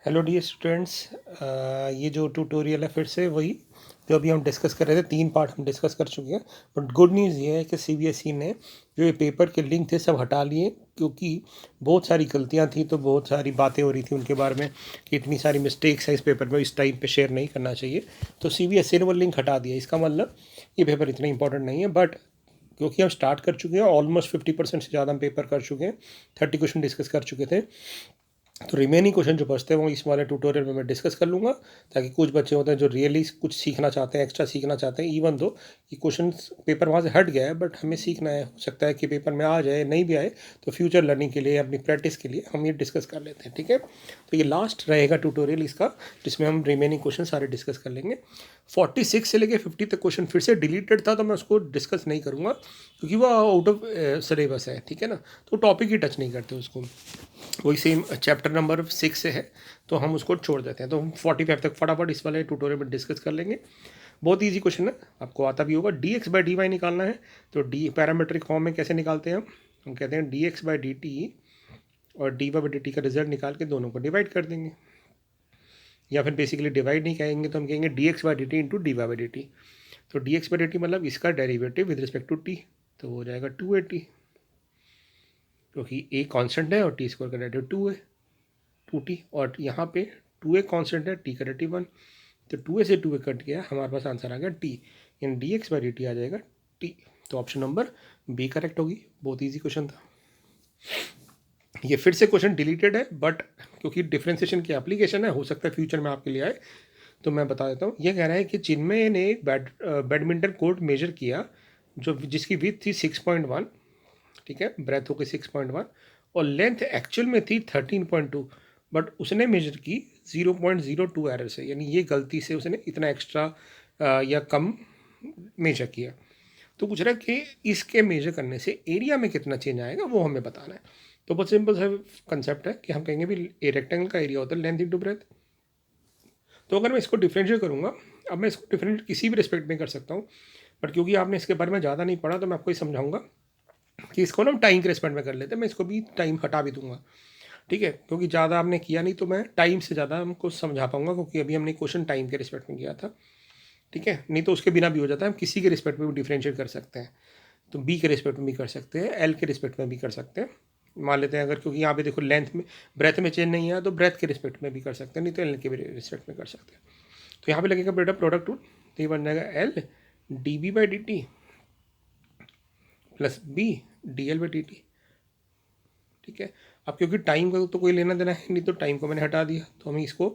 Hello dear students. ये जो tutorial है फिर से वही जो अभी हम डिस्कस कर रहे थे, 3 पार्ट हम डिस्कस कर चुके हैं। बट गुड न्यूज़ ये है कि सीबीएसई ने जो ये पेपर के लिंक थे सब हटा लिए, क्योंकि बहुत सारी गलतियां थी, तो बहुत सारी बातें हो रही थी उनके बारे में कि इतनी सारी मिस्टेक्स हैं इस पेपर में, इस टाइम पे शेयर नहीं करना चाहिए। तो सीबीएसई ने वो लिंक हटा दिया। इसका मतलब ये पेपर इतना इंपॉर्टेंट नहीं है। बट क्योंकि हम स्टार्ट कर चुके हैं, ऑलमोस्ट 50% से ज़्यादा हम पेपर कर चुके हैं, 30 क्वेश्चन डिस्कस कर चुके थे, तो रिमेनिंग क्वेश्चन जो बचते हैं वो इस वाले ट्यूटोरियल में मैं डिस्कस कर लूँगा, ताकि कुछ बच्चे होते हैं जो रियली कुछ सीखना चाहते हैं, एक्स्ट्रा सीखना चाहते हैं। इवन दो ये क्वेश्चन पेपर वहाँ से हट गया है, बट हमें सीखना है। हो सकता है कि पेपर में आ जाए, नहीं भी आए तो फ्यूचर लर्निंग के लिए, अपनी प्रैक्टिस के लिए हम ये डिस्कस कर लेते हैं। ठीक है, तो ये लास्ट रहेगा ट्यूटोरियल इसका, जिसमें हम रिमेनिंग क्वेश्चन सारे डिस्कस कर लेंगे। 46 से लेकर 50 तक क्वेश्चन फिर से डिलीटेड था, तो मैं उसको डिस्कस नहीं करूँगा क्योंकि वो आउट ऑफ सिलेबस है। ठीक है ना, तो टॉपिक ही टच नहीं करते उसको, वही सेम चैप्टर नंबर 6 से है, तो हम उसको छोड़ देते हैं। तो हम 45 तक फटाफट इस वाले ट्यूटोरियल में डिस्कस कर लेंगे। बहुत इजी क्वेश्चन है, आपको आता भी होगा। D x by d y निकालना है, तो डी पैरामीट्रिक फॉर्म में कैसे निकालते हैं हम कहते हैं d x by d t और d y by d t का रिजल्ट निकाल के दोनों को डिवाइड कर देंगे, या फिर बेसिकली डिवाइड नहीं कहेंगे तो हम कहेंगे d x by d t into d y by d t. तो d x by d t मतलब इसका derivative with respect to t, तो हो जाएगा 280, क्योंकि ए कॉन्स्टेंट है और टी स्क्वायर का डेरिवेटिव 2 है, 2t, और यहाँ पे 2a कॉन्स्टेंट है, टी का डेरिवेटिव 1, तो 2a से 2a कट गया, हमारे पास आंसर आ गया t, यानी d x by d t आ जाएगा t। तो ऑप्शन नंबर बी करेक्ट होगी। बहुत इजी क्वेश्चन था ये। फिर से क्वेश्चन डिलीटेड है, बट क्योंकि डिफ्रेंसिएशन की एप्लीकेशन है, हो सकता है फ्यूचर में आपके लिए आए, तो मैं बता देता हूँ। ये कह रहा है कि चिन्मय ने एक बैडमिंटन कोर्ट मेजर किया जो जिसकी विथ थी 6.1, ठीक है, ब्रेथ होकर 6.1, और लेंथ एक्चुअल में थी 13.2, बट उसने मेजर की 0.02 एरर से, यानी ये गलती से उसने इतना एक्स्ट्रा या कम मेजर किया। तो पूछ रहा है कि इसके मेजर करने से एरिया में कितना चेंज आएगा, वो हमें बताना है। तो बहुत सिंपल सा कंसेप्ट है कि हम कहेंगे भी ए रेक्टेंगल का एरिया होता है लेंथ इंटू ब्रेथ। तो अगर मैं इसको डिफ्रेंशिएट करूँगा, अब मैं इसको डिफरेंशिएट किसी भी रिस्पेक्ट में कर सकता हूँ, बट क्योंकि आपने इसके बारे में ज़्यादा नहीं पढ़ा, तो मैं आपको ही समझाऊंगा कि इसको ना टाइम के रिस्पेक्ट में कर लेते हैं। मैं इसको भी टाइम हटा भी दूंगा, ठीक है, क्योंकि ज़्यादा आपने किया नहीं, तो मैं टाइम से ज़्यादा हमको समझा पाऊंगा, क्योंकि अभी हमने क्वेश्चन टाइम के रिस्पेक्ट में किया था। ठीक है, नहीं तो उसके बिना भी हो जाता है, हम किसी के रिस्पेक्ट में भी डिफ्रेंशिएट कर सकते हैं। तो बी के रिस्पेक्ट में भी कर सकते हैं, एल के रिस्पेक्ट में भी कर सकते हैं। मान लेते हैं अगर, क्योंकि यहाँ पे देखो लेंथ में ब्रेथ में चेंज नहीं है, तो ब्रेथ के रिस्पेक्ट में भी कर सकते हैं, नहीं तो एल के भी रिस्पेक्ट में कर सकते हैं। तो यहाँ पे लगेगा बेटा प्रोडक्ट टूल, तो ये बन जाएगा l d b by d t plus b d l by d t. ठीक है, अब क्योंकि टाइम का तो कोई लेना देना है नहीं, तो टाइम को मैंने हटा दिया। तो हमें इसको,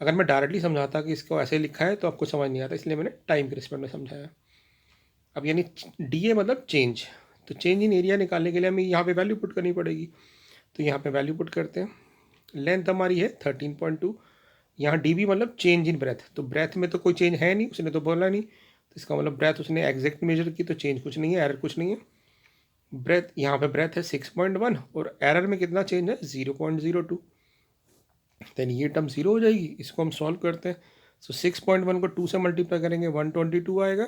अगर मैं डायरेक्टली समझाता कि इसको ऐसे लिखा है तो आपको समझ नहीं आता, इसलिए मैंने टाइम के रिस्पेक्ट में समझाया। अब यानी डी ए मतलब चेंज, तो चेंज इन एरिया निकालने के लिए हमें यहाँ पे वैल्यू पुट करनी पड़ेगी। तो यहाँ पे वैल्यू पुट करते हैं। लेंथ हमारी है 13.2, यहाँ डी बी मतलब चेंज इन ब्रेथ, तो ब्रेथ में तो कोई चेंज है नहीं, उसने तो बोला नहीं, तो इसका मतलब ब्रेथ उसने एग्जैक्ट मेजर की, तो चेंज कुछ नहीं है, एरर कुछ नहीं है। ब्रेथ, यहाँ पे ब्रेथ है 6.1 और एरर में कितना चेंज है 0.02, देन ये टर्म जीरो हो जाएगी। इसको हम सॉल्व करते हैं। सो 6.1 को 2 से मल्टीप्लाई करेंगे 122 आएगा।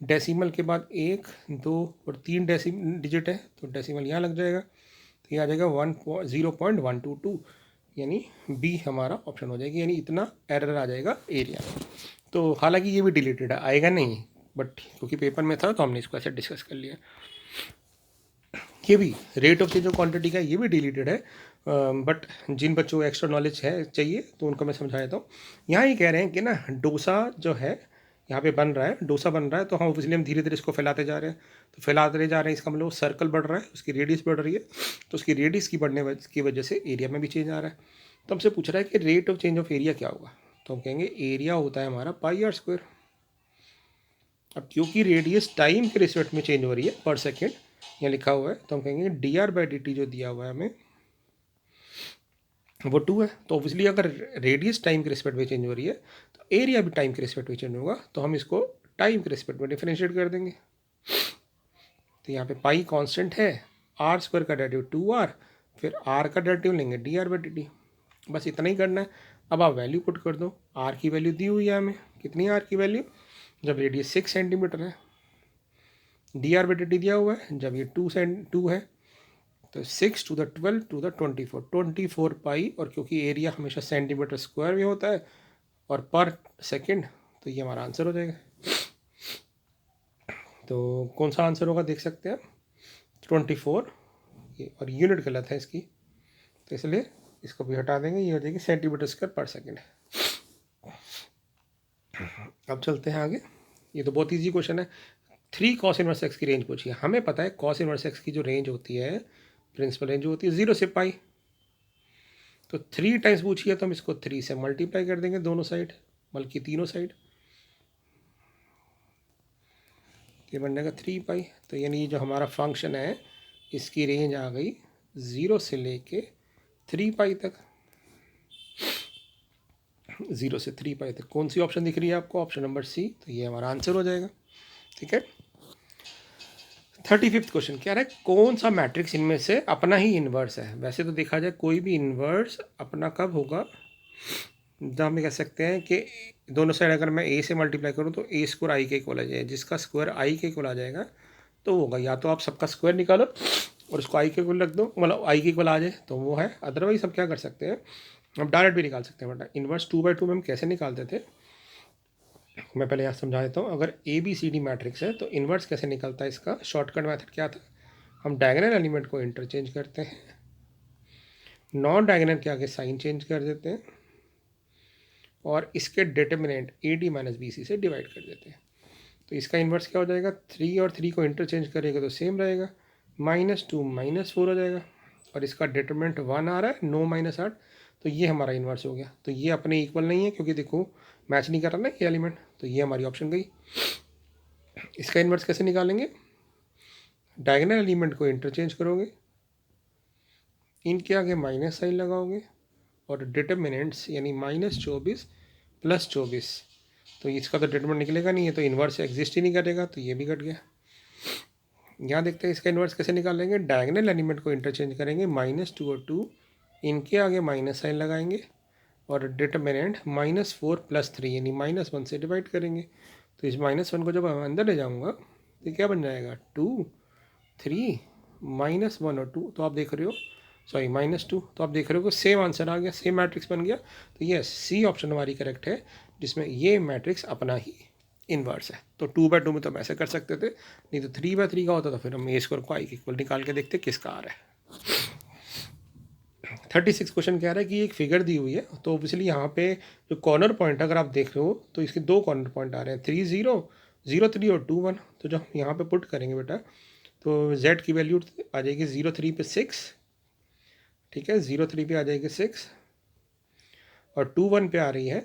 डेसिमल के बाद 1 2 और 3 डिजिट है, तो डेसिमल यहाँ लग जाएगा, तो ये आ जाएगा 0.122, यानी बी हमारा ऑप्शन हो जाएगी, यानी इतना एरर आ जाएगा एरिया में। तो हालांकि ये भी डिलीटेड है, आएगा नहीं, बट क्योंकि पेपर में था तो हमने इसको ऐसे डिस्कस कर लिया। ये भी rate of change of quantity का, ये भी डिलीटेड है, बट जिन बच्चों को एक्स्ट्रा नॉलेज है चाहिए तो उनको मैं समझा देता हूँ। यहाँ ये कह रहे हैं कि ना डोसा जो है यहाँ पे बन रहा है, डोसा बन रहा है, तो हम इसलिए हम धीरे धीरे इसको फैलाते जा रहे हैं। तो फैलाते जा रहे हैं, इसका मतलब सर्कल बढ़ रहा है, उसकी रेडियस बढ़ रही है, तो उसकी रेडियस की बढ़ने की वजह से एरिया में भी चेंज आ रहा है। तो हमसे पूछ रहा है कि rate of change of area क्या होगा, तो हम कहेंगे एरिया होता है हमारा पाई आर स्क्वायर। अब क्योंकि रेडियस टाइम के रिस्पेक्ट में चेंज हो रही है पर सेकेंड, यहाँ लिखा हुआ है, तो हम कहेंगे D R by d T जो दिया हुआ है हमें वो 2 है। तो ऑब्वियसली अगर रेडियस टाइम के रिस्पेक्ट में चेंज हो रही है, तो एरिया भी टाइम के रिस्पेक्ट में चेंज होगा, तो हम इसको टाइम के रिस्पेक्ट में डिफरेंशिएट कर देंगे। तो यहाँ पे पाई कांस्टेंट है, आर स्क्वायर का डेरिवेटिव 2r, फिर आर का डेरिवेटिव लेंगे D R by d T, बस इतना ही करना है। अब आप वैल्यू पुट कर दो, आर की वैल्यू दी हुई है हमें, कितनी आर की वैल्यू, जब रेडियस 6 सेंटीमीटर है, D R by d T दिया हुआ है, जब ये 2 है, तो 6 to the 12 to the 24 पाई, और क्योंकि एरिया हमेशा सेंटीमीटर स्क्वायर में होता है और पर सेकंड, तो ये हमारा आंसर हो जाएगा। तो कौन सा आंसर होगा देख सकते हैं, 24, ये और यूनिट गलत है इसकी, तो इसलिए इसको भी हटा देंगे, ये हो जाएगी सेंटीमीटर स्क्वायर पर सेकंड। अब चलते हैं आगे, ये तो बहुत इजी क्वेश्चन है। 3 cos इनवर्स एक्स की रेंज पूछी है। हमें पता है cos इनवर्स एक्स की जो रेंज होती है, प्रिंसिपल रेंज होती है 0 से पाई, तो 3 टाइम्स पूछी है तो हम इसको 3 से मल्टीप्लाई कर देंगे दोनों साइड, बल्कि तीनों साइड, ये बन जाएगा 3 पाई। तो यानी जो हमारा फंक्शन है इसकी रेंज आ गई 0 से लेके 3 पाई तक, 0 से 3 पाई तक। कौन सी ऑप्शन दिख रही है आपको, ऑप्शन नंबर सी, तो ये हमारा आंसर हो जाएगा। ठीक है। 35वां क्वेश्चन क्या है, कौन सा मैट्रिक्स इनमें से अपना ही इन्वर्स है। वैसे तो देखा जाए कोई भी इन्वर्स अपना कब होगा, जब हम कह सकते हैं कि दोनों साइड अगर मैं ए से मल्टीप्लाई करूँ तो ए स्क्वायर आई के इक्वल आ जाएगा, जिसका स्क्वायर आई के इक्वल आ जाएगा तो होगा, या तो आप सबका स्क्वायर निकालो और उसको आई के इक्वल रख दो, मतलब आई के इक्वल आ जाए तो वो है। अदरवाइज हम क्या कर सकते हैं, हम डायरेक्ट भी निकाल सकते हैं। बट इन्वर्स 2/2 में हम कैसे निकालते थे, मैं पहले यहाँ समझा देता हूँ। अगर a b c d matrix है तो इन्वर्स कैसे निकलता है, इसका शॉर्टकट मेथड क्या था, हम डायगोनल एलिमेंट को इंटरचेंज करते हैं, नॉन डायगोनल के आगे साइन चेंज कर देते हैं और इसके determinant a d minus b c से डिवाइड कर देते हैं। तो इसका इन्वर्स क्या हो जाएगा, 3 और 3 को इंटरचेंज करेगा तो सेम रहेगा, -2 -4 हो जाएगा, और इसका डिटर्मिनेंट 1 आ रहा है, 9 - 8, तो ये हमारा इन्वर्स हो गया। तो ये अपने इक्वल नहीं है क्योंकि देखो मैच नहीं कर रहा ना ये एलिमेंट, तो ये हमारी ऑप्शन गई। इसका इन्वर्स कैसे निकालेंगे, डायगोनल एलिमेंट को इंटरचेंज करोगे, इनके आगे माइनस साइन लगाओगे और डिटर्मिनेंट्स यानी -24 + 24, तो इसका तो डिटर्मिनेंट निकलेगा नहीं है, तो इन्वर्स एग्जिस्ट ही नहीं करेगा, तो ये भी कट गया। यहाँ देखते हैं इसका इन्वर्स कैसे निकालेंगे, डायगोनल एलिमेंट को इंटरचेंज करेंगे, -2 और 2, इनके आगे माइनस साइन लगाएंगे और डिटर्मिनेंट -4 + 3 यानी -1 से डिवाइड करेंगे। तो इस -1 को जब मैं अंदर ले जाऊँगा तो क्या बन जाएगा, 2 3 -1 और 2, तो आप देख रहे हो, सॉरी -2, तो आप देख रहे हो कि सेम आंसर आ गया, सेम मैट्रिक्स बन गया। तो यस, सी ऑप्शन हमारी करेक्ट है, जिसमें ये मैट्रिक्स अपना ही इन्वर्स है। तो 2/2 में तो हम ऐसे कर सकते थे, नहीं तो 3/3 का होता तो फिर हम ए स्क्वायर को आई के इक्वल निकाल के देखते किसका आ रहा है। 36 क्वेश्चन कह रहा है कि एक फिगर दी हुई है, तो ऑब्वियसली यहाँ पे जो कॉर्नर पॉइंट अगर आप देख रहे हो तो इसके 2 कॉर्नर पॉइंट आ रहे हैं, 3 0 0 3 और 2 1। तो जब हम यहाँ पे पुट करेंगे बेटा तो z की वैल्यू आ जाएगी 0 3 पे 6, ठीक है, 0 3 पे आ जाएगी 6 और 2 1 पे आ रही है,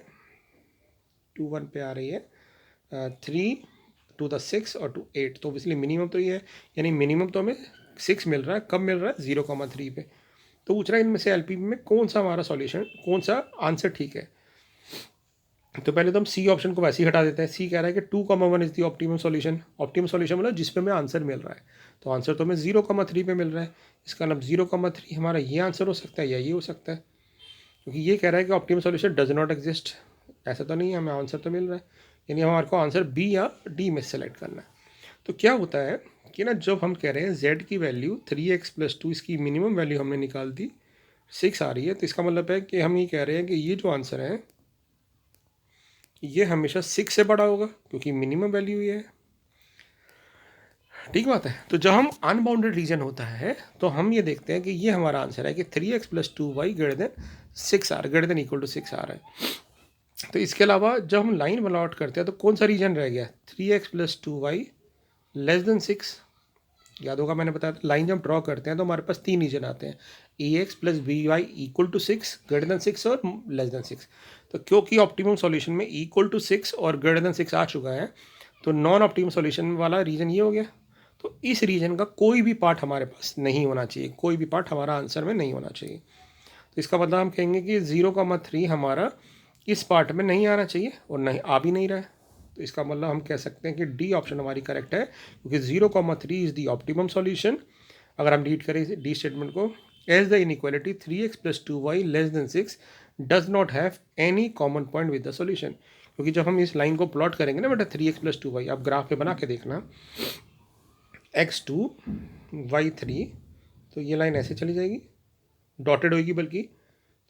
3 to the 6 और 2 8। तो ऑब्वियसली मिनिमम तो ये है, यानी मिनिमम तो हमें 6 मिल रहा है, कब मिल रहा है 0,3 पे। तो पूछ रहा है इनमें से एलपीवी में कौन सा हमारा सॉल्यूशन, कौन सा आंसर ठीक है। तो पहले तो हम सी ऑप्शन को वैसे ही हटा देते हैं। सी कह रहा है कि 2,1 is the optimum solution. Optimum solution मतलब जिस पे हमें आंसर मिल रहा है, तो आंसर तो हमें 0,3 पे मिल रहा है, इसका मतलब 0,3 हमारा ये आंसर हो सकता है या ये हो सकता है, क्योंकि ये कह रहा है कि optimum solution does not exist. ऐसा तो नहीं है, हमें आंसर तो मिल रहा है, यानी हमारे को आंसर बी या डी में सेलेक्ट करना है। तो क्या होता है कि ना, जब हम कह रहे हैं z की वैल्यू 3x + 2, इसकी मिनिमम वैल्यू हमने निकाल दी, 6 आ रही है, तो इसका मतलब है कि हम ये कह रहे हैं कि ये जो आंसर है ये हमेशा 6 से बड़ा होगा, क्योंकि मिनिमम वैल्यू ये है। ठीक बात है। तो जब हम अनबाउंडेड रीजन होता है तो हम ये देखते हैं कि ये हमारा आंसर है कि 3x + 2y > 6 r > 6 आ रहा है। तो इसके अलावा जब हम लाइन प्लॉट करते हैं तो कौन सा रीजन रह गया, 3x + 2y < 6। याद होगा मैंने बताया था, लाइन जब हम ड्रॉ करते हैं तो हमारे पास 3 रीजन आते हैं, ax + by = 6, > 6 और < 6। तो क्योंकि ऑप्टिमम सॉल्यूशन में = 6 और > 6 आ चुका है, तो नॉन ऑप्टिमम सॉल्यूशन वाला रीजन ये हो गया। तो इस रीजन का कोई भी पार्ट हमारे पास नहीं होना चाहिए, कोई भी पार्ट हमारा आंसर में नहीं होना चाहिए। तो इसका मतलब हम कहेंगे कि 0,3 हमारा इस पार्ट में नहीं आना चाहिए और नहीं आ भी नहीं रहा है। तो इसका मतलब हम कह सकते हैं कि डी ऑप्शन हमारी करेक्ट है, क्योंकि 0,3 इज़ दी ऑप्टिमम सॉल्यूशन। अगर हम रीड करें डी स्टेटमेंट को, as the inequality 3x + 2y < 6 does not have any common point with the solution. क्योंकि जब हम इस लाइन को प्लॉट करेंगे ना बेटा, 3x + 2y, आप ग्राफ पे बना के देखना, x2 y3 तो ये लाइन ऐसे चली जाएगी, डॉटेड होगी, बल्कि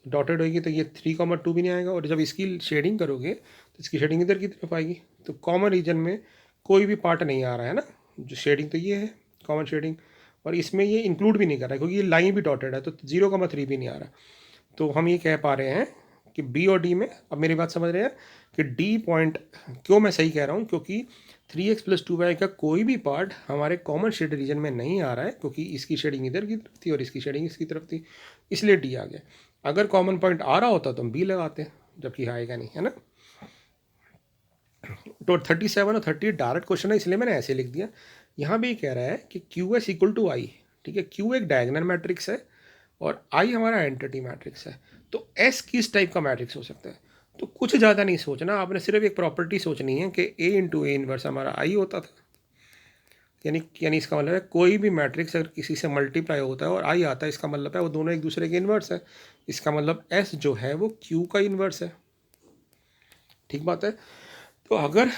डॉटेड होगी तो ये 3,2 भी नहीं आएगा, और जब इसकी शेडिंग करोगे तो इसकी शेडिंग इधर की तरफ आएगी। तो कॉमन रीजन में कोई भी पार्ट नहीं आ रहा है ना, जो शेडिंग तो ये है कॉमन शेडिंग, और इसमें ये इंक्लूड भी नहीं कर रहा है क्योंकि ये लाइन भी डॉटेड है, तो 0,3 भी नहीं आ रहा। तो हम ये कह पा रहे हैं कि बी और डी में, अब मेरी बात समझ रहे हैं कि डी पॉइंट क्यों मैं सही कह रहा हूँ, क्योंकि 3x + 2y का कोई भी पार्ट हमारे कॉमन शेड रीजन में नहीं आ रहा है, क्योंकि इसकी शेडिंग इधर की तरफ थी और इसकी शेडिंग इसकी तरफ थी, इसलिए डी आ गया। अगर कॉमन पॉइंट आ रहा होता तो हम बी लगाते, जबकि आएगा नहीं, है ना। तो 37 और 38 डायरेक्ट क्वेश्चन है, इसलिए मैंने ऐसे लिख दिया। यहाँ भी कह रहा है कि QS = I, ठीक है। Q एक डायगोनल मैट्रिक्स है और I हमारा एंटिटी मैट्रिक्स है। तो S किस टाइप का मैट्रिक्स हो सकता है? तो कुछ ज़्यादा नहीं सोचना, आपने सिर्फ एक प्रॉपर्टी सोचनी है कि A × A इनवर्स हमारा I होता था, यानी इसका मतलब है कोई भी मैट्रिक्स अगर किसी से मल्टीप्लाई होता है और I आता है, इसका मतलब है वो दोनों एक दूसरे के इन्वर्स है। इसका मतलब S जो है वो Q का इन्वर्स है, ठीक बात है। तो अगर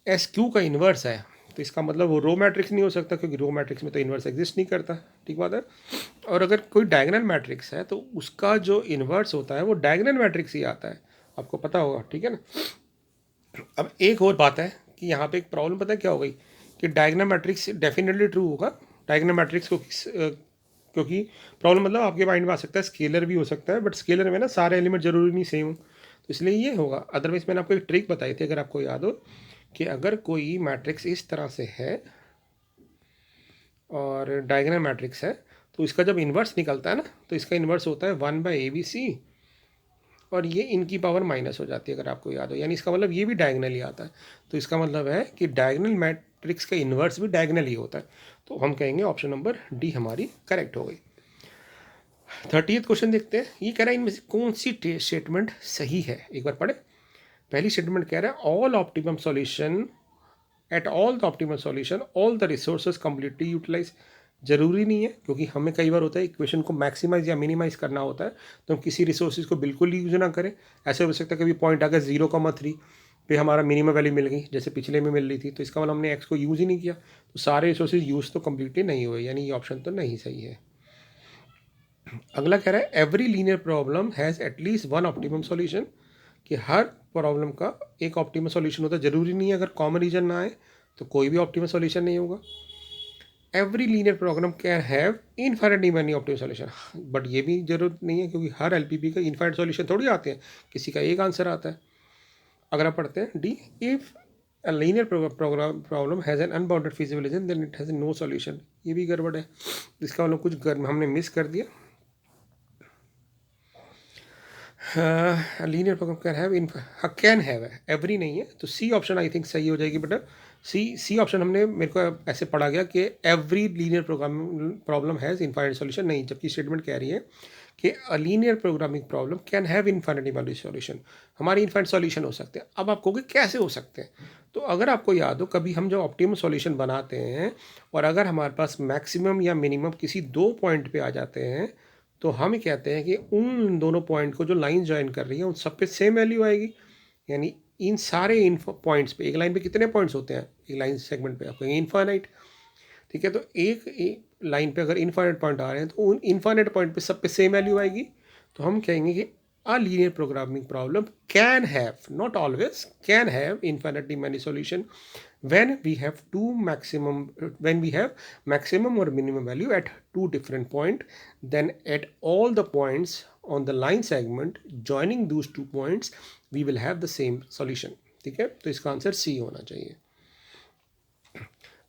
एस क्यू का इन्वर्स है तो इसका मतलब वो रो मैट्रिक्स नहीं हो सकता, क्योंकि रो मैट्रिक्स में तो इन्वर्स एग्जिस्ट नहीं करता, ठीक बात है। और अगर कोई डायगोनल मैट्रिक्स है तो उसका जो इन्वर्स होता है वो डायगोनल मैट्रिक्स ही आता है, आपको पता होगा, ठीक है ना। अब एक और बात है कि यहाँ पे एक प्रॉब्लम पता है क्या हो गई, कि डायगोनल मैट्रिक्स डेफिनेटली ट्रू होगा। डायगोनल मैट्रिक्स को क्योंकि प्रॉब्लम मतलब आपके माइंड में आ सकता है स्केलर भी हो सकता है, बट स्केलर में ना सारे एलिमेंट जरूरी नहीं सेम हो, तो इसलिए ये होगा। अदरवाइज मैंने आपको एक ट्रिक बताई थी, अगर आपको याद हो, कि अगर कोई मैट्रिक्स इस तरह से है और डायगोनल मैट्रिक्स है तो इसका जब इन्वर्स निकलता है ना, तो इसका इन्वर्स होता है 1/ABC, और ये इनकी पावर माइनस हो जाती है, अगर आपको याद हो, यानी इसका मतलब ये भी डायगोनल ही आता है। तो इसका मतलब है कि डायगोनल मैट्रिक्स का इन्वर्स भी डायगोनल ही होता है। तो हम कहेंगे ऑप्शन नंबर डी हमारी करेक्ट हो गई। 30th क्वेश्चन देखते हैं। ये कह रहा है इनमें से कौन सी स्टेटमेंट सही है, एक बार पढ़े। पहली स्टेटमेंट कह रहा है all optimum solution at all the optimal solution all the resources completely utilize. जरूरी नहीं है, क्योंकि हमें कई बार होता है इक्वेशन को मैक्सिमाइज या मिनिमाइज करना होता है, तो हम किसी रिसोर्सेज को बिल्कुल यूज ना करें। ऐसे हो सकता है कभी पॉइंट आ गया 0,3 पे हमारा मिनिमम वैल्यू मिल गई, जैसे पिछले में मिल रही थी, तो इसका मतलब हमने एक्स को यूज़ ही नहीं किया, तो सारे रिसोर्सेज यूज़ तो कम्प्लीटली नहीं हुए, यानी ये ऑप्शन तो नहीं सही है। अगला कह रहा है every linear problem has at least one optimum solution, कि हर प्रॉब्लम का एक ऑप्टिमल सॉल्यूशन होता है। ज़रूरी नहीं है अगर कॉमन रीजन ना आए तो कोई भी ऑप्टिमल सॉल्यूशन नहीं होगा। Every linear program can have infinitely many optimal solution, but ये भी जरूरत नहीं है, क्योंकि हर एलपीपी का इनफाइनाइट सॉल्यूशन थोड़ी आते हैं, किसी का एक आंसर आता है। अगर आप पढ़ते हैं the, if a linear program problem has an unbounded feasibility then it has no solution, ये भी गड़बड़ है, इसका मतलब कुछ हमने मिस कर दिया। लीनियर प्रोग्राम कैन हैव है, एवरी नहीं है, तो सी ऑप्शन आई थिंक सही हो जाएगी बेटा। सी ऑप्शन हमने, मेरे को ऐसे पढ़ा गया कि every linear programming problem has infinite solution, नहीं, जबकि स्टेटमेंट कह रही है कि a linear programming problem can have infinitely solution, हमारी इनफाइनाइट सॉल्यूशन हो सकते हैं। अब आप कहोगे कैसे हो सकते हैं, तो अगर आपको याद हो कभी हम जो ऑप्टिमम सॉल्यूशन बनाते हैं और अगर हमारे पास मैक्सिमम या मिनिमम किसी दो पॉइंट पे आ जाते हैं, तो हम कहते हैं कि उन दोनों पॉइंट को जो लाइन ज्वाइन कर रही है उन सब पे सेम वैल्यू आएगी। यानी इन सारे इन पॉइंट्स पे, एक लाइन पे कितने पॉइंट्स होते हैं एक लाइन सेगमेंट पे, आपको इनफाइनाइट, ठीक है। तो एक लाइन पे अगर इनफाइनाइट पॉइंट आ रहे हैं तो उन इनफाइनाइट पॉइंट पे सब पे सेम वैल्यू आएगी। तो हम कहेंगे कि a linear programming problem can have, not always, can have infinitely many solution when we have maximum or minimum value at two different point, then at all the points on the line segment joining those 2 points we will have the same solution, ठीक है। तो इसका answer C होना चाहिए।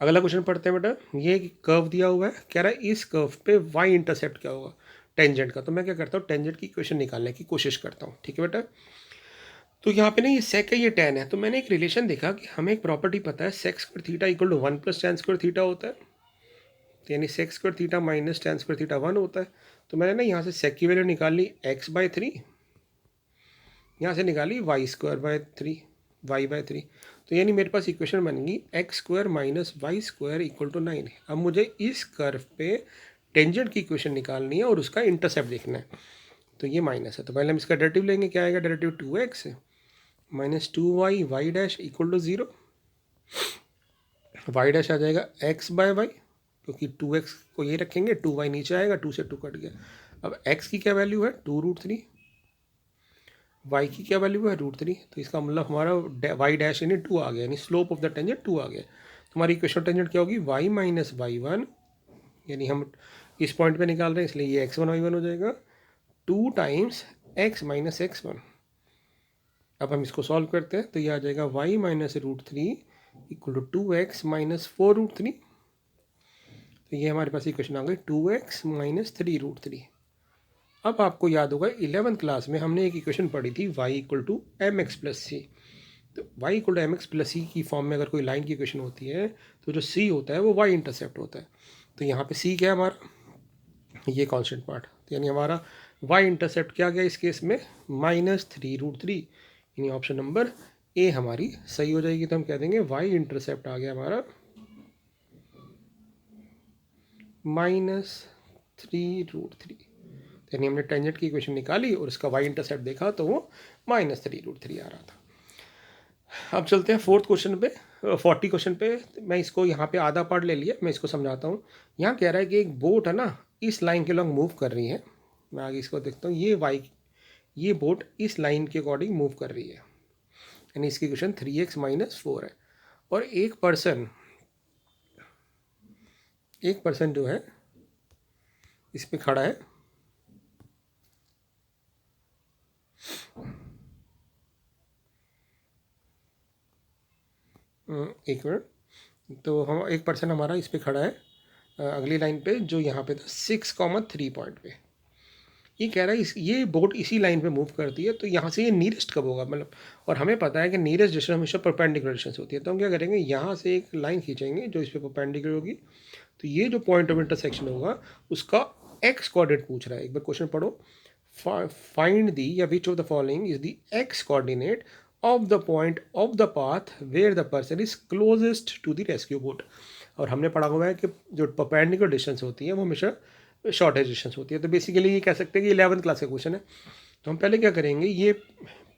अगला question पढ़ते हैं बेटा। ये कर्व दिया हुआ है, कह रहा है इस कर्व पे y इंटरसेप्ट क्या होगा टेंजेंट का। तो मैं क्या करता हूँ, टेंजेंट की इक्वेशन निकालने की कोशिश करता हूँ, ठीक है बेटा। तो यहाँ पे ना ये सेक है, ये टेन है, तो मैंने एक रिलेशन देखा कि हमें एक प्रॉपर्टी पता है sec square theta equal to 1 + tan square theta होता है, तो यानी sec square theta minus tan square theta 1 होता है। तो मैंने ना यहाँ से सेक की वैल्यू निकाल ली x/3, यहाँ से निकाली y² y/3, तो यानी मेरे पास इक्वेशन बन गई x² - y² = 9। अब मुझे इस कर्व पे टेंजेंट की इक्वेशन निकालनी है और उसका इंटरसेप्ट देखना है, तो ये माइनस है, तो पहले हम इसका डेरिवेटिव लेंगे। क्या आएगा derivative, 2x - 2y y' = 0, y' आ जाएगा x/y क्योंकि 2x को ये रखेंगे, 2y नीचे आएगा, 2 से 2 कट गया। अब x की क्या वैल्यू है, 2√3, y की क्या वैल्यू है, √3। तो इसका मतलब हमारा y डैश यानी 2 आ गया, यानी स्लोप ऑफ द टेंजेंट 2 आ गया। तो हमारी इक्वेशन टेंजेंट क्या होगी, y माइनस y1, यानी हम इस पॉइंट पे निकाल रहे हैं इसलिए ये x1 y1 हो जाएगा, 2 टाइम्स x माइनस x1। अब हम इसको सॉल्व करते हैं तो ये आ जाएगा y minus √3 equal to 2x minus 4√3। तो ये हमारे पास इक्वेशन आ गई 2x माइनस 3√3। अब आपको याद होगा 11th क्लास में हमने एक इक्वेशन पढ़ी थी y equal to m x plus c. तो y equal to m x plus c की फॉर्म में अगर कोई लाइन की इक्वेशन होती है तो जो c होता है वो y इंटरसेप्ट होता है। तो यहाँ पे c क्या है हमारा, ये कॉन्स्टेंट पार्ट, तो यानी हमारा y इंटरसेप्ट क्या गया इस केस में, माइनस 3√3, यानी ऑप्शन नंबर ए हमारी सही हो जाएगी। तो हम कह देंगे y इंटरसेप्ट आ गया हमारा माइनस 3√3। यानी हमने टेंजेंट की इक्वेशन निकाली और इसका y इंटरसेप्ट देखा तो वो माइनस 3√3 आ रहा था। अब चलते हैं 4th क्वेश्चन पे, 40 क्वेश्चन पे। मैं इसको यहाँ पे आधा पार्ट ले लिया, मैं इसको समझाता हूँ। यहाँ कह रहा है कि एक बोट है ना, इस लाइन के लॉन्ग मूव कर रही है। मैं आगे इसको देखता हूँ, ये बोट इस लाइन के अकॉर्डिंग मूव कर रही है, यानी इसकी इक्वेशन 3x माइनस 4 है। और एक पर्सन जो है इस पे खड़ा है, एक मिनट, तो हम एक पर्सन हमारा इस पे खड़ा है अगली लाइन पे, जो यहाँ पे था 6,3 पॉइंट पे। ये कह रहा है ये बोट इसी लाइन पे मूव करती है, तो यहाँ से ये नीरेस्ट कब होगा, मतलब, और हमें पता है कि नीरेस्ट डिस्टेंस हमेशा परपेंडिकुलर डिस्टेंस होती है। तो हम क्या करेंगे, यहाँ से एक लाइन खींचेंगे जो इस पर परपेंडिकुलर होगी। तो ये जो पॉइंट ऑफ इंटरसेक्शन होगा उसका एक्स कोऑर्डिनेट पूछ रहा है। एक बार क्वेश्चन पढ़ो, फाइंड दी या which of the following is the x coordinate of the point of the path where the person is closest to the rescue boat. और हमने पढ़ा हुआ है कि जो परपेंडिकुलर डिस्टेंस होती है वो हमेशा शॉर्टेज डिस्टेंस होती है। तो बेसिकली ये कह सकते हैं कि 11th क्लास का क्वेश्चन है। तो हम पहले क्या करेंगे, ये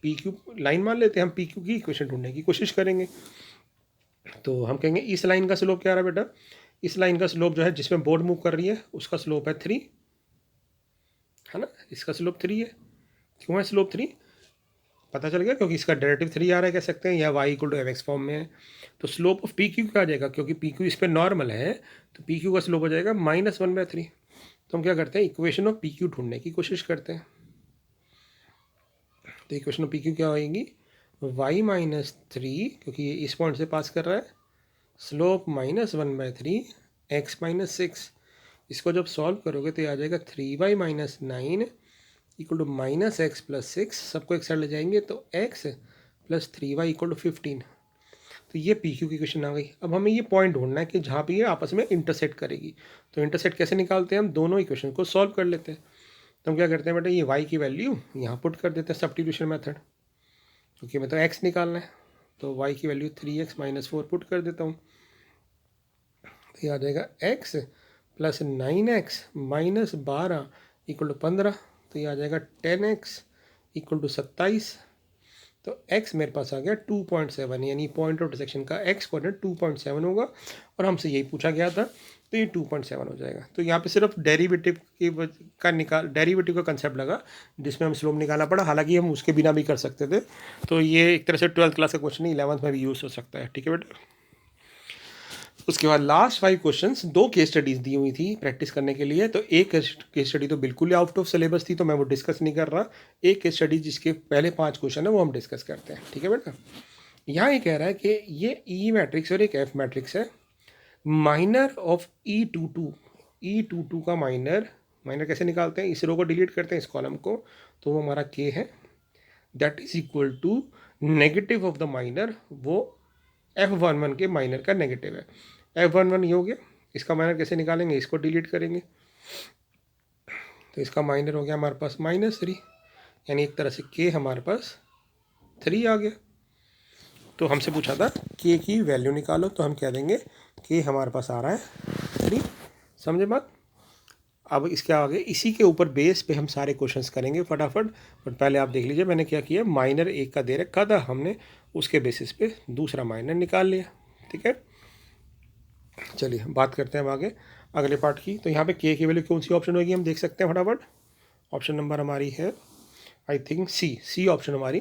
पी क्यू लाइन मान लेते हैं, हम पी क्यू की इक्वेशन ढूंढने की कोशिश करेंगे। तो हम कहेंगे इस लाइन का स्लोप क्या रहा बेटा, इस लाइन का स्लोप जो है जिसमें बोर्ड मूव कर रही है उसका स्लोप है 3, है ना, इसका स्लोप 3 है। क्यों है स्लोप 3, पता चल गया, क्योंकि इसका डेरिवेटिव 3 आ रहा है कह सकते हैं, या y equal to m x form में है। तो स्लोप ऑफ पी क्यू क्या आ जाएगा, क्योंकि पी क्यू इस पर नॉर्मल है तो पी क्यू का स्लोप हो जाएगा -1/3। तो हम क्या करते हैं, इक्वेशन ऑफ पी क्यू ढूंढने की कोशिश करते हैं। तो इक्वेशन ऑफ पी क्यू क्या होगी, y माइनस 3, क्योंकि ये इस पॉइंट से पास कर रहा है, स्लोप -1/3 x माइनस 6। इसको जब सॉल्व करोगे तो ये आ जाएगा 3y minus 9 equal to minus x plus 6। सबको एक साइड ले जाएंगे तो x plus 3y equal to 15। तो ये पी क्यू की इक्वेशन आ गई। अब हमें ये पॉइंट ढूंढना है कि जहाँ पे ये आपस में इंटरसेक्ट करेगी। तो इंटरसेक्ट कैसे निकालते हैं, हम दोनों इक्वेशन को सॉल्व कर लेते हैं। तो हम क्या करते हैं बेटा, ये y की वैल्यू यहाँ पुट कर देते हैं सब्स्टिट्यूशन मेथड, क्योंकि मैं तो x निकालना है। तो y की वैल्यू 3x माइनस 4 पुट कर देता हूँ। तो ये आ जाएगा x plus 9x minus 12 equal to 15। तो ये आ जाएगा 10x इक्वल टू 27। तो x मेरे पास आ गया 2.7, यानी पॉइंट ऑफ इंटरसेक्शन का x कोऑर्डिनेट 2.7 होगा, और हमसे यही पूछा गया था, तो ये 2.7 हो जाएगा। तो यहाँ पे सिर्फ डेरिवेटिव का कंसेप्ट लगा जिसमें हम स्लोप निकालना पड़ा, हालांकि हम उसके बिना भी कर सकते थे। तो ये एक तरह से 12th क्लास का क्वेश्चन 11th में भी यूज़ हो सकता है, ठीक है बेटा। उसके बाद लास्ट 5 क्वेश्चंस, 2 केस स्टडीज़ दी हुई थी प्रैक्टिस करने के लिए। तो एक केस स्टडी तो बिल्कुल ही आउट ऑफ सिलेबस थी, तो मैं वो डिस्कस नहीं कर रहा। एक केस स्टडी जिसके पहले 5 क्वेश्चन है वो हम डिस्कस करते हैं, ठीक है बेटा। यहाँ ये कह रहा है कि ये ई मैट्रिक्स और एक एफ मैट्रिक्स है, माइनर ऑफ E22 का माइनर कैसे निकालते हैं, इस रो को डिलीट करते हैं, इस कॉलम को, तो वो हमारा के है, that is equal to negative of the minor, वो F11 के माइनर का नेगेटिव है। F11 ये हो गया, इसका माइनर कैसे निकालेंगे, इसको डिलीट करेंगे, तो इसका माइनर हो गया हमारे पास -3, यानी एक तरह से के हमारे पास 3 आ गया। तो हमसे पूछा था के की वैल्यू निकालो, तो हम कह देंगे के हमारे पास आ रहा है 3, समझे बात। अब इसके आगे इसी के ऊपर बेस पे हम सारे क्वेश्चंस करेंगे फटाफट, बट पहले आप देख लीजिए मैंने क्या किया, माइनर एक का दे रखा था, हमने उसके बेसिस पे दूसरा माइनर निकाल लिया, ठीक है। चलिए बात करते हैं अब आगे। अगले पार्ट की। तो यहाँ पे के की वैल्यू कौन सी ऑप्शन होगी हम देख सकते हैं फटाफट। ऑप्शन नंबर हमारी है आई थिंक सी ऑप्शन हमारी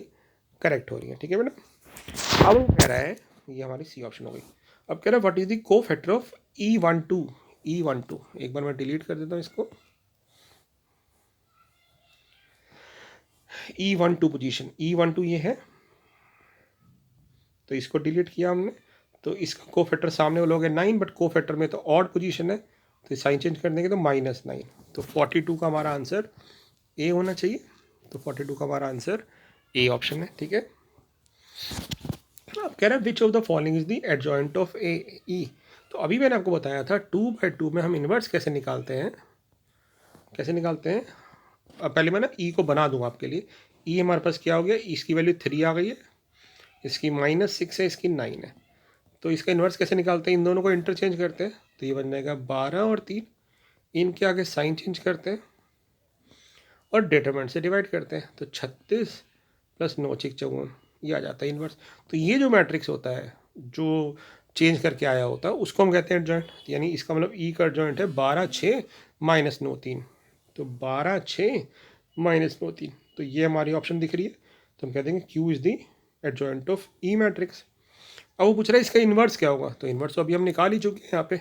करेक्ट हो रही है। ठीक है बेटा। अब वो कह रहा है, ये हमारी सी ऑप्शन हो गई। अब कह रहा है व्हाट इज द को फैक्टर ऑफ E12। एक बार मैं डिलीट कर देता हूँ इसको। E12 पोजीशन, E12 ये है, तो इसको डिलीट किया हमने। तो इसका को फैक्टर सामने वाला हो गया 9, बट को फैक्टर में तो ऑड पोजीशन है, तो साइन चेंज कर देंगे तो -9। तो 42 का हमारा आंसर ए होना चाहिए। तो 42 का हमारा आंसर ए ऑप्शन है। ठीक है। अब कह रहा है which of the following is the adjoint of A ई। तो अभी मैंने आपको बताया था 2/2 में हम इन्वर्स कैसे निकालते हैं, कैसे निकालते हैं। अब पहले मैं ना ई को बना दूंगा आपके लिए। ई हमारे पास क्या हो गया, इसकी वैल्यू 3 आ गई है, इसकी -6 है, इसकी 9 है। तो इसका इन्वर्स कैसे निकालते हैं, इन दोनों को इंटरचेंज करते हैं। तो ये बन जाएगा 12 और 3, इनके आगे साइन चेंज करते हैं और डिटरमिनेंट से डिवाइड करते हैं। तो 36 + 9 × 54 ये आ जाता है इन्वर्स। तो ये जो मैट्रिक्स होता है जो चेंज करके आया होता है उसको हम कहते हैं एडजॉइंट। यानी इसका मतलब ई का एडजॉइंट है 12 6 - 9 3। तो 12 6 - 9 3, तो ये हमारी ऑप्शन दिख रही है। तो हम कहते हैं Q is the adjoint of E matrix. अब वो पूछ रहा है इसका इन्वर्स क्या होगा। तो इन्वर्स तो अभी हम निकाल ही चुके हैं यहाँ पे।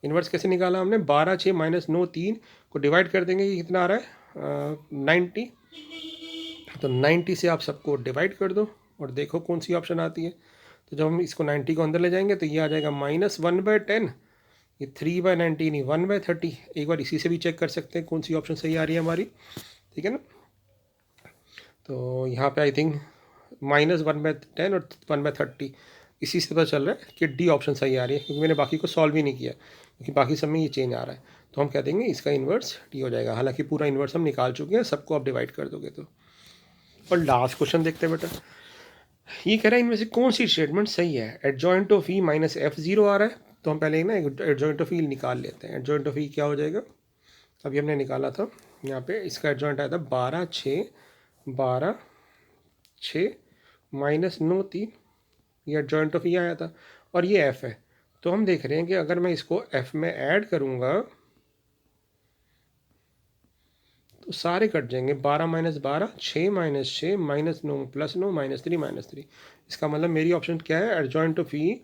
इन्वर्स कैसे निकाला हमने, 12 6 - 9 3 को डिवाइड कर देंगे, ये कितना आ रहा है 90। तो 90 से आप सबको डिवाइड कर दो और देखो कौन सी ऑप्शन आती है। तो जब हम इसको 90 को अंदर ले जाएंगे तो ये आ जाएगा -1/10, ये 3/19, ये 1/30। एक बार इसी से भी चेक कर सकते हैं कौन सी ऑप्शन सही आ रही है हमारी। ठीक है ना। तो यहाँ पे आई थिंक -1/10 और 1/30, इसी से पता चल रहा है कि डी ऑप्शन सही आ रही है, क्योंकि मैंने बाकी को सॉल्व ही नहीं किया, क्योंकि बाकी सब में ये चेंज आ रहा है। तो हम कह देंगे इसका इन्वर्स डी हो जाएगा। हालांकि पूरा इन्वर्स हम निकाल चुके हैं, सबको आप डिवाइड कर दोगे तो। और लास्ट क्वेश्चन देखते हैं बेटा। ये कह रहा है इनमें से कौन सी स्टेटमेंट सही है। एडजॉइंट ऑफ ई -f0 आ रहा है, तो हम पहले ना एडजॉइंट ऑफ ई निकाल लेते हैं। एडजॉइंट ऑफ ई क्या हो जाएगा, अभी हमने निकाला था यहाँ पे, इसका एडजॉइंट आया था 12 6 - 9 3, ये एडजॉइंट ऑफ ई आया था। और ये एफ है, तो हम देख रहे हैं कि अगर मैं इसको एफ में ऐड करूँगा तो सारे कट जाएंगे। 12 - 12 6 - 6 -9 + 9 -3 -3। इसका मतलब मेरी ऑप्शन क्या है, adjoint of E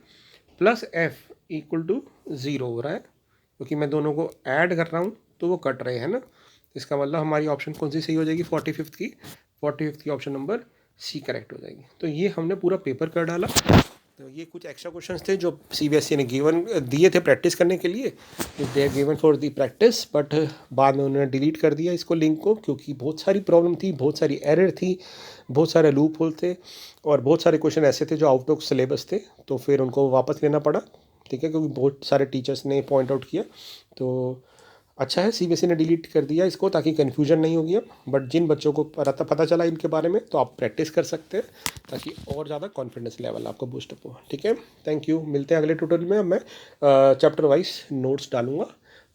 plus F = 0 हो रहा है, क्योंकि मैं दोनों को ऐड कर रहा हूँ तो वो कट रहे हैं ना। इसका मतलब हमारी ऑप्शन कौन सी सही हो जाएगी, 45th की ऑप्शन नंबर सी करेक्ट हो जाएगी। तो ये हमने पूरा पेपर कर डाला। तो ये कुछ एक्स्ट्रा क्वेश्चंस थे जो सीबीएसई ने दिए थे प्रैक्टिस करने के लिए। They are given for the practice, but बाद में उन्होंने डिलीट कर दिया इसको, लिंक को, क्योंकि बहुत सारी प्रॉब्लम थी, बहुत सारी एरर थी, बहुत सारे लूप होल थे और बहुत सारे क्वेश्चन ऐसे थे जो आउट ऑफ सिलेबस थे। तो फिर उनको वापस लेना पड़ा। ठीक है, क्योंकि बहुत सारे टीचर्स ने पॉइंट आउट किया। तो अच्छा है सीबीएसई ने डिलीट कर दिया इसको, ताकि कन्फ्यूजन नहीं होगी अब। बट जिन बच्चों को पता चला इनके बारे में, तो आप प्रैक्टिस कर सकते हैं, ताकि और ज़्यादा कॉन्फिडेंस लेवल आपको बूस्टअप हो। ठीक है, थैंक यू। मिलते हैं अगले ट्यूटोरियल में। अब मैं चैप्टर वाइज नोट्स डालूंगा,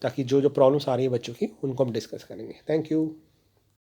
ताकि जो जो प्रॉब्लम्स आ रही है बच्चों की उनको हम डिस्कस करेंगे। Thank you.